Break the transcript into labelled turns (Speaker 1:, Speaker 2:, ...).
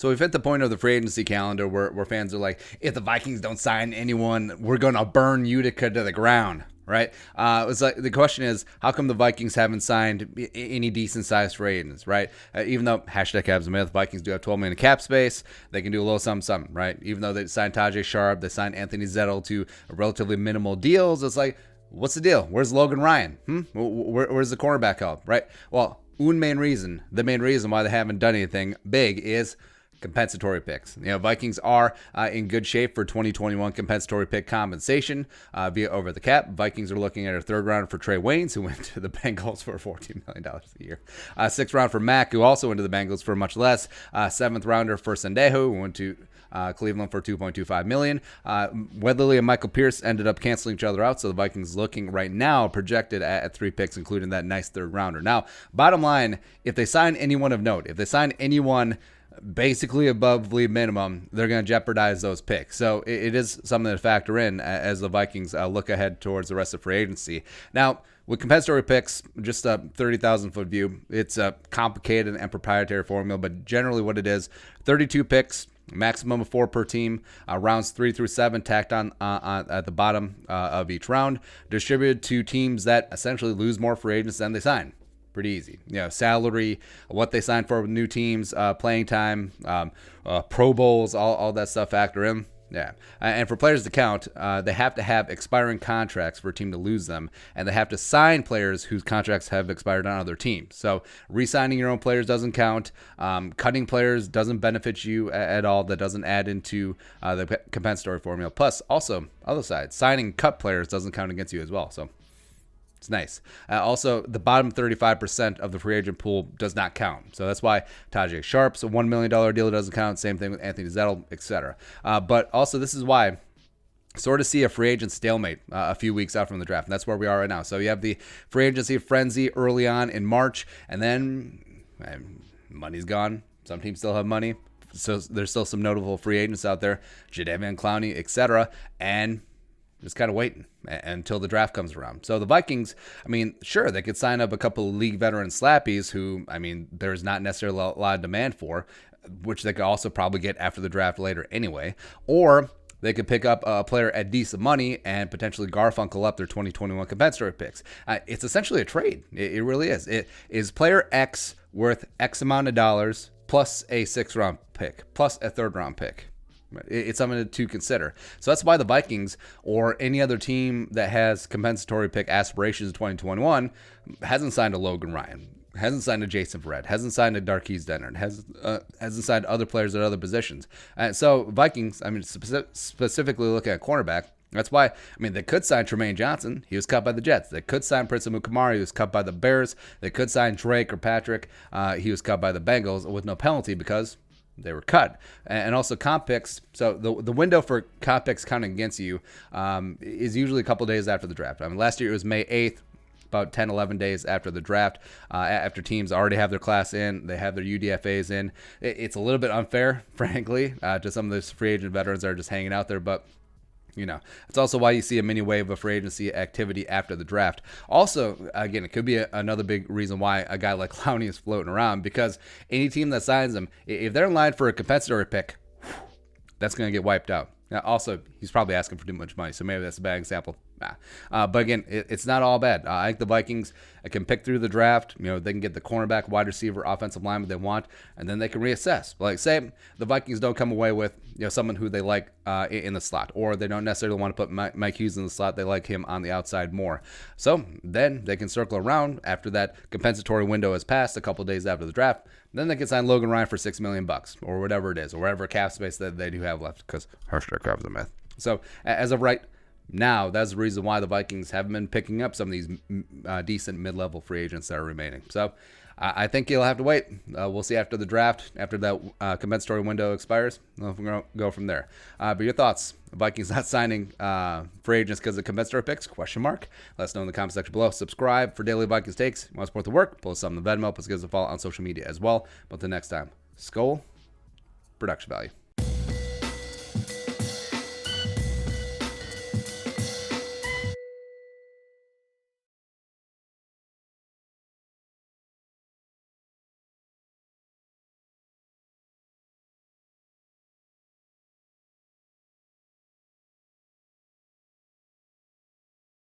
Speaker 1: So we've hit the point of the free agency calendar where fans are like, if the Vikings don't sign anyone, we're going to burn Utica to the ground, right? It's like the question is, how come the Vikings haven't signed any decent sized free agents, right? Even though hashtag Cavs myth, Vikings do have $12 million in cap space, they can do a little something, right? Even though they signed Tajay Sharp, they signed Anthony Zettel to relatively minimal deals. It's like, what's the deal? Where's Logan Ryan? Where's the cornerback help, right? Well, the main reason why they haven't done anything big is compensatory picks. Vikings are in good shape for 2021 compensatory pick compensation via over the cap. Vikings are looking at a third round for Trey Waynes, who went to the Bengals for $14 million a year. Sixth round for Mack, who also went to the Bengals for much less. Seventh rounder for Sendejo, who went to Cleveland for $2.25 million. Weatherly and Michael Pierce ended up canceling each other out, so the Vikings looking right now projected at 3 picks, including that nice third rounder. Now, bottom line, if they sign anyone of note, if they sign anyone basically above league minimum, they're going to jeopardize those picks. So it is something to factor in as the Vikings look ahead towards the rest of free agency. Now, with compensatory picks, just a 30,000-foot view, it's a complicated and proprietary formula, but generally what it is, 32 picks, maximum of 4 per team, rounds 3 through 7 tacked on at the bottom of each round, distributed to teams that essentially lose more free agents than they sign. Pretty easy. Salary, what they signed for with new teams, playing time, Pro Bowls, all that stuff factor in. Yeah. And for players to count, they have to have expiring contracts for a team to lose them, and they have to sign players whose contracts have expired on other teams. So re-signing your own players doesn't count. Cutting players doesn't benefit you at all. That doesn't add into the compensatory formula. Plus, also, other side, signing cut players doesn't count against you as well. So it's nice. Also, the bottom 35% of the free agent pool does not count. So that's why Tajay Sharp's a $1 million deal doesn't count. Same thing with Anthony Zettel, etc. But also, this is why sort of see a free agent stalemate a few weeks out from the draft. And that's where we are right now. So you have the free agency frenzy early on in March, and then money's gone. Some teams still have money. So there's still some notable free agents out there, Jadeveon Clowney, etc. And just kind of waiting until the draft comes around. So the Vikings, sure, they could sign up a couple of league veteran slappies who, there's not necessarily a lot of demand for, which they could also probably get after the draft later anyway. Or they could pick up a player at decent money and potentially Garfunkel up their 2021 compensatory picks. It's essentially a trade. It really is. It is player X worth X amount of dollars plus a 6th round pick plus a 3rd round pick. It's something to consider. So that's why the Vikings or any other team that has compensatory pick aspirations in 2021 hasn't signed a Logan Ryan, hasn't signed a Jason Verrett, hasn't signed a Darqueze Dennard, hasn't signed other players at other positions. So Vikings, specifically looking at cornerback, that's why, they could sign Tremaine Johnson. He was cut by the Jets. They could sign Prince Amukamara. He was cut by the Bears. They could sign Drake or Patrick. He was cut by the Bengals with no penalty because they were cut. And also comp picks. So the window for comp picks counting against you is usually a couple days after the draft. Last year it was May 8th, about 10, 11 days after the draft, after teams already have their class in, they have their UDFAs in. It's a little bit unfair, frankly, to some of those free agent veterans that are just hanging out there, but it's also why you see a mini wave of free agency activity after the draft. Also, again, it could be another big reason why a guy like Clowney is floating around, because any team that signs him, if they're in line for a compensatory pick, that's going to get wiped out. Now, also, he's probably asking for too much money, so maybe that's a bad example. But again, it's not all bad. I think the Vikings can pick through the draft. They can get the cornerback, wide receiver, offensive lineman they want, and then they can reassess. Like, say the Vikings don't come away with someone who they like in the slot, or they don't necessarily want to put Mike Hughes in the slot. They like him on the outside more. So then they can circle around after that compensatory window has passed a couple of days after the draft. Then they can sign Logan Ryan for $6 million or whatever it is, or whatever cap space that they do have left, because hashtag Cavs the myth. So as of right now, that's the reason why the Vikings haven't been picking up some of these decent mid-level free agents that are remaining. So I think you'll have to wait. We'll see after the draft, after that compensatory window expires. We're going to go from there. But your thoughts? Vikings not signing free agents because of compensatory picks? Question mark. Let us know in the comment section below. Subscribe for daily Vikings takes. You want to support the work? Post something on the Venmo. Plus give us a follow on social media as well. But until next time, Skol, production value.